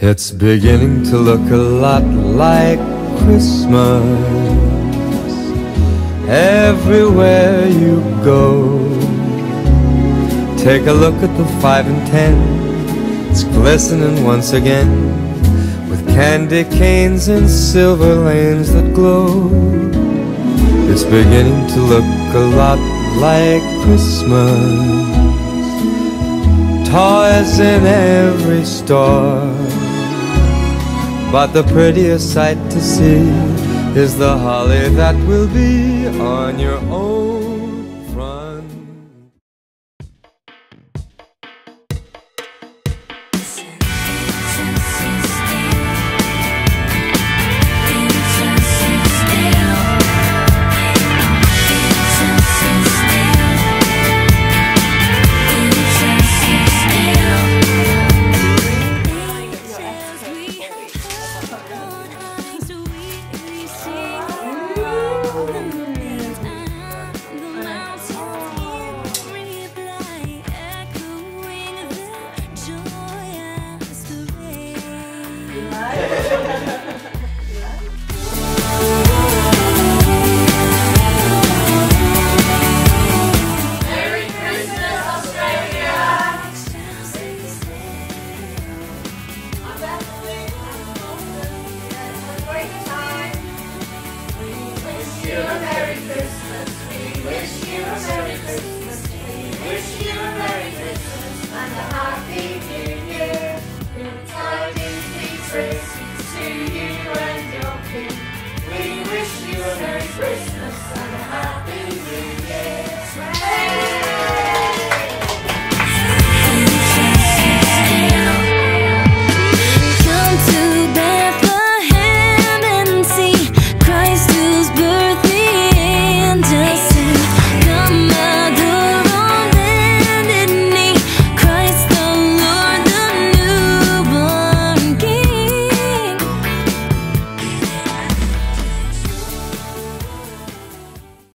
It's beginning to look a lot like Christmas everywhere you go. Take a look at the 5 and 10. It's glistening once again with candy canes and silver lanes that glow. It's beginning to look a lot like Christmas. Toys in every store, but the prettiest sight to see is the holly that will be on your own front. And a happy new year. Good tidings we praise.